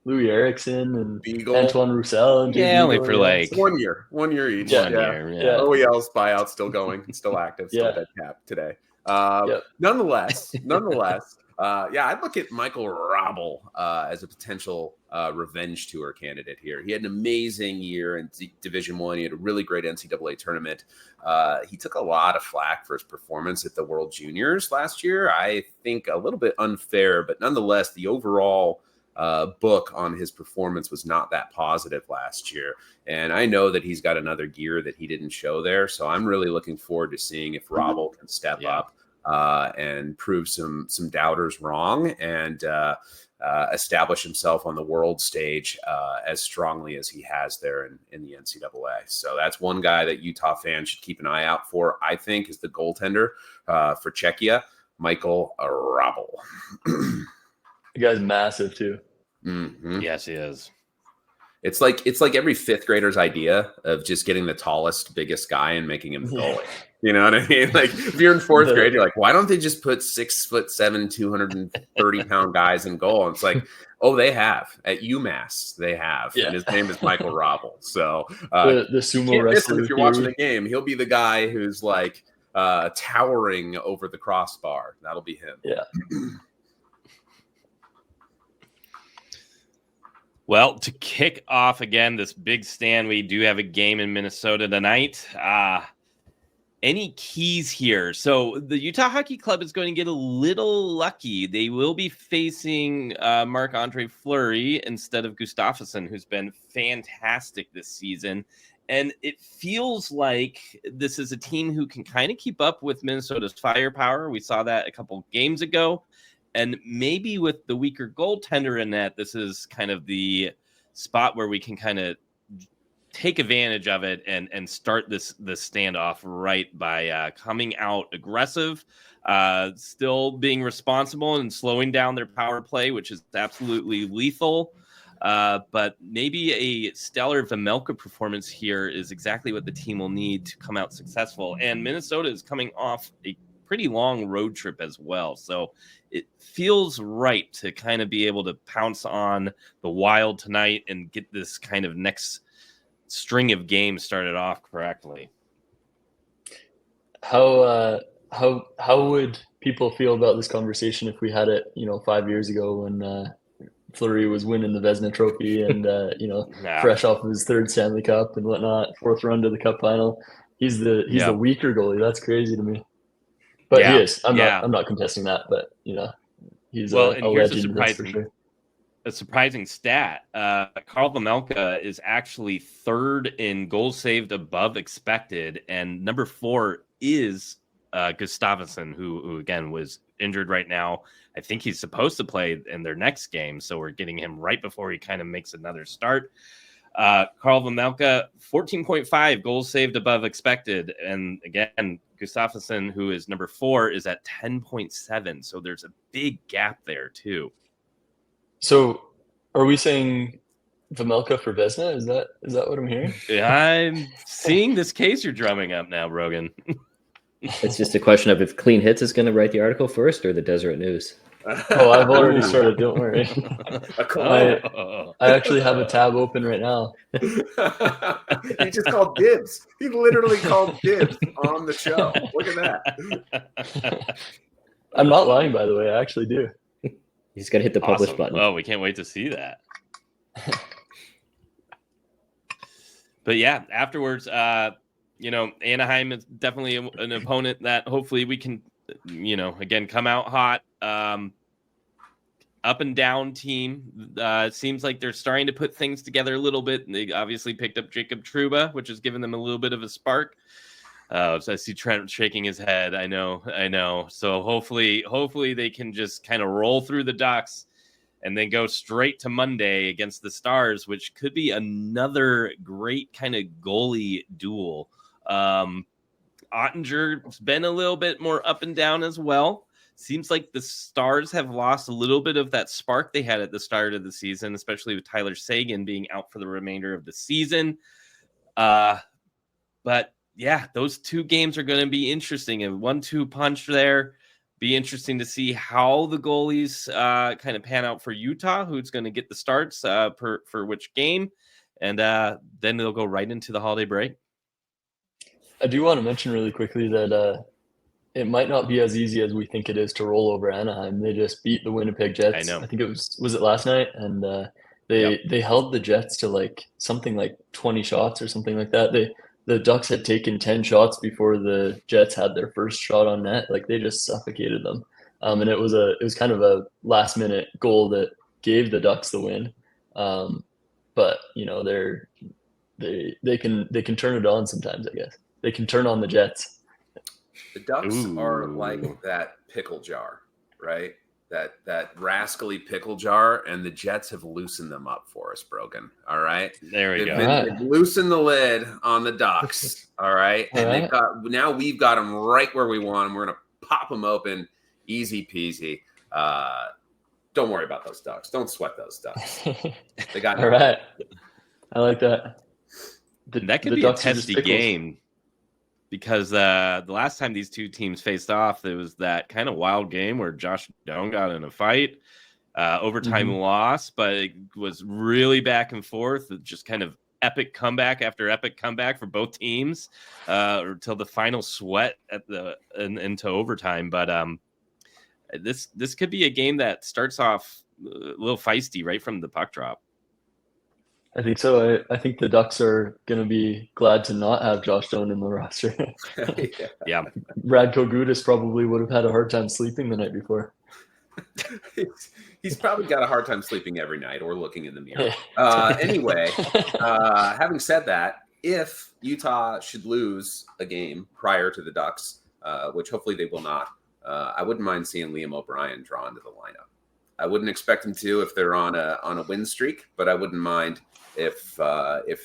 [SPEAKER 4] Louis Eriksson and
[SPEAKER 3] Beagle.
[SPEAKER 4] Antoine Roussel and
[SPEAKER 1] Yeah, only for like
[SPEAKER 3] It's 1 year, 1 year each.
[SPEAKER 4] Yeah.
[SPEAKER 1] Yeah.
[SPEAKER 3] OEL's buyout still going, it's still active, still
[SPEAKER 4] Yeah.
[SPEAKER 3] dead cap today. Nonetheless, I'd look at Michael Robel as a potential revenge tour candidate here. He had an amazing year in Division One. He had a really great NCAA tournament. He took a lot of flack for his performance at the World Juniors last year. I think a little bit unfair, but nonetheless, the overall book on his performance was not that positive last year. And I know that he's got another gear that he didn't show there. So I'm really looking forward to seeing if Robel can step up and prove some doubters wrong and establish himself on the world stage as strongly as he has there in the NCAA. So that's one guy that Utah fans should keep an eye out for, I think, is the goaltender for Czechia, Michael Robel.
[SPEAKER 4] The guy's massive too.
[SPEAKER 3] Mm-hmm.
[SPEAKER 1] Yes, he is.
[SPEAKER 3] It's like every fifth grader's idea of just getting the tallest, biggest guy and making him the goalie. You know what I mean? Like if you're in fourth grade, you're like, why don't they just put 6'7", 230-pound guys in goal? And it's like, oh, they have at UMass, they have, and his name is Michael Robel. So
[SPEAKER 4] the sumo wrestler.
[SPEAKER 3] If you're watching the game, he'll be the guy who's like towering over the crossbar. That'll be him.
[SPEAKER 4] Yeah.
[SPEAKER 1] Well, to kick off again this big stand, we do have a game in Minnesota tonight. Any keys here? So the Utah Hockey Club is going to get a little lucky. They will be facing Marc-Andre Fleury instead of Gustafsson, who's been fantastic this season. And it feels like this is a team who can kind of keep up with Minnesota's firepower. We saw that a couple games ago. And maybe with the weaker goaltender in that, this is kind of the spot where we can kind of take advantage of it and start this standoff right by coming out aggressive, still being responsible and slowing down their power play, which is absolutely lethal. But maybe a stellar Vejmelka performance here is exactly what the team will need to come out successful. And Minnesota is coming off a pretty long road trip as well. So it feels right to kind of be able to pounce on the Wild tonight and get this kind of next string of games started off correctly.
[SPEAKER 4] How would people feel about this conversation if we had it, 5 years ago when Fleury was winning the Vezina Trophy and fresh off of his third Stanley Cup and whatnot, fourth run to the Cup final? He's the weaker goalie. That's crazy to me. But he is. I'm not contesting that. But he's a legend. That's for sure.
[SPEAKER 1] A surprising stat. Karl Vejmelka is actually third in goals saved above expected, and number 4 is Gustafsson, who again was injured right now. I think he's supposed to play in their next game, so we're getting him right before he kind of makes another start. Karl Vejmelka, 14.5 goals saved above expected. And again, Gustafsson, who is number 4, is at 10.7. So there's a big gap there too.
[SPEAKER 4] So are we saying Vejmelka for Vezina? Is that what I'm hearing?
[SPEAKER 1] I'm seeing this case you're drumming up now, Brogan.
[SPEAKER 2] It's just a question of if Clean Hits is going to write the article first or the Deseret News.
[SPEAKER 4] Oh, I've already started. Don't worry. I actually have a tab open right now.
[SPEAKER 3] He just called dibs. He literally called dibs on the show. Look at that.
[SPEAKER 4] I'm not lying, by the way. I actually do.
[SPEAKER 2] He's got to hit the publish button.
[SPEAKER 1] Oh, we can't wait to see that. But yeah, afterwards, Anaheim is definitely an opponent that hopefully we can, again, come out hot. Up and down team. It seems like they're starting to put things together a little bit. They obviously picked up Jacob Trouba, which has given them a little bit of a spark. So I see Trent shaking his head. I know. So hopefully they can just kind of roll through the Ducks and then go straight to Monday against the Stars, which could be another great kind of goalie duel. Ottinger's been a little bit more up and down as well. Seems like the Stars have lost a little bit of that spark they had at the start of the season, especially with Tyler Seguin being out for the remainder of the season. But yeah, those two games are going to be interesting. A 1-2 punch there. Be interesting to see how the goalies kind of pan out for Utah, who's going to get the starts for which game. And then they'll go right into the holiday break.
[SPEAKER 4] I do want to mention really quickly that it might not be as easy as we think it is to roll over Anaheim. They just beat the Winnipeg Jets.
[SPEAKER 1] I know.
[SPEAKER 4] I think it was it last night, and they held the Jets to like something like 20 shots or something like that. The Ducks had taken 10 shots before the Jets had their first shot on net. Like they just suffocated them. And it was kind of a last minute goal that gave the Ducks the win. But you know, they can turn it on sometimes, I guess. They can turn on the Jets.
[SPEAKER 3] The Ducks are like that pickle jar, right? That rascally pickle jar, and the Jets have loosened them up for us, Brogan. All right.
[SPEAKER 1] There we go.
[SPEAKER 3] They've loosened the lid on the Ducks. All right. And we've got them right where we want them. We're going to pop them open. Easy peasy. Don't worry about those Ducks. Don't sweat those Ducks. They got
[SPEAKER 4] all right. I like that.
[SPEAKER 1] That could be a testy game, because the last time these two teams faced off, there was that kind of wild game where Josh Doan got in a fight, overtime loss, but it was really back and forth. Just kind of epic comeback after epic comeback for both teams, until the final sweat into overtime. But this could be a game that starts off a little feisty right from the puck drop.
[SPEAKER 4] I think so. I think the Ducks are going to be glad to not have Josh Doan in the roster.
[SPEAKER 1] Yeah.
[SPEAKER 4] Radko Gudas probably would have had a hard time sleeping the night before.
[SPEAKER 3] He's probably got a hard time sleeping every night or looking in the mirror. Anyway, having said that, if Utah should lose a game prior to the Ducks, which hopefully they will not, I wouldn't mind seeing Liam O'Brien draw into the lineup. I wouldn't expect him to if they're on a win streak, but I wouldn't mind if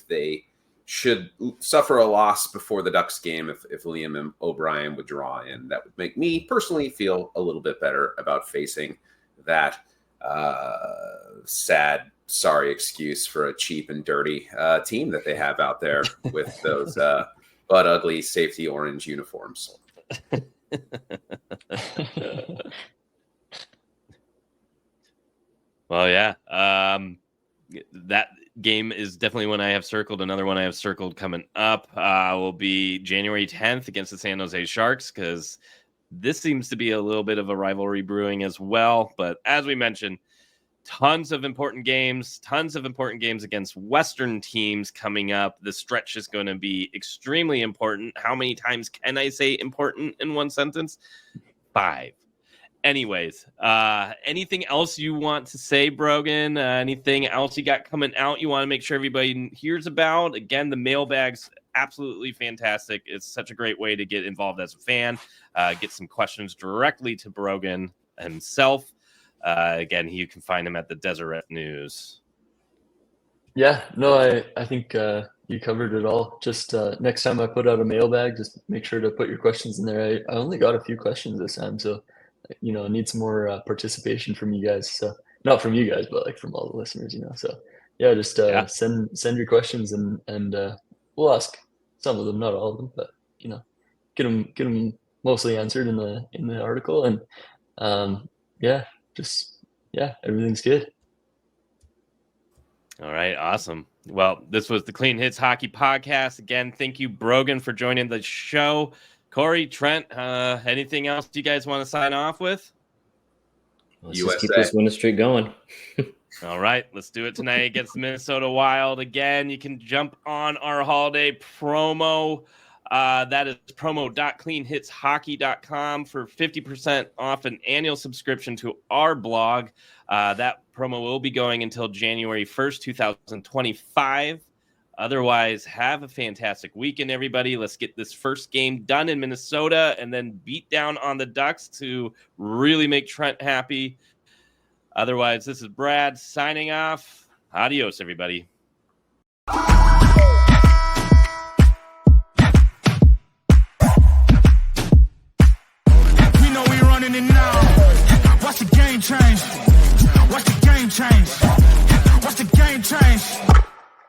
[SPEAKER 3] they should suffer a loss before the Ducks game. If Liam O'Brien would draw in, that would make me personally feel a little bit better about facing that sad, sorry excuse for a cheap and dirty team that they have out there with those butt ugly safety orange uniforms.
[SPEAKER 1] Well, yeah. That game is definitely one I have circled. Another one I have circled coming up will be January 10th against the San Jose Sharks, because this seems to be a little bit of a rivalry brewing as well. But as we mentioned, tons of important games against Western teams coming up. The stretch is going to be extremely important. How many times can I say important in one sentence? 5. Anyways, anything else you want to say, Brogan? Anything else you got coming out you want to make sure everybody hears about? Again, the mailbag's absolutely fantastic. It's such a great way to get involved as a fan, get some questions directly to Brogan himself. Again, you can find him at the Deseret News.
[SPEAKER 4] Yeah, no, I think you covered it all. Just next time I put out a mailbag, just make sure to put your questions in there. I only got a few questions this time, so you know, need some more participation from you guys. So not from you guys, but like from all the listeners, you know. So yeah, just send your questions and we'll ask some of them, not all of them, but you know, get them mostly answered in the article. And everything's good.
[SPEAKER 1] All right, awesome. Well, this was the Clean Hits Hockey Podcast. Again, thank you, Brogan, for joining the show. Corey, Trent, anything else you guys want to sign off with?
[SPEAKER 2] Let's just keep this winning streak going.
[SPEAKER 1] All right, let's do it tonight against the Minnesota Wild. Again, you can jump on our holiday promo. That is promo.cleanhitshockey.com for 50% off an annual subscription to our blog. That promo will be going until January 1st, 2025. Otherwise, have a fantastic weekend, everybody. Let's get this first game done in Minnesota and then beat down on the Ducks to really make Trent happy. Otherwise, this is Brad signing off. Adios, everybody.
[SPEAKER 5] We know we running it now. Watch the game change. Watch the game change.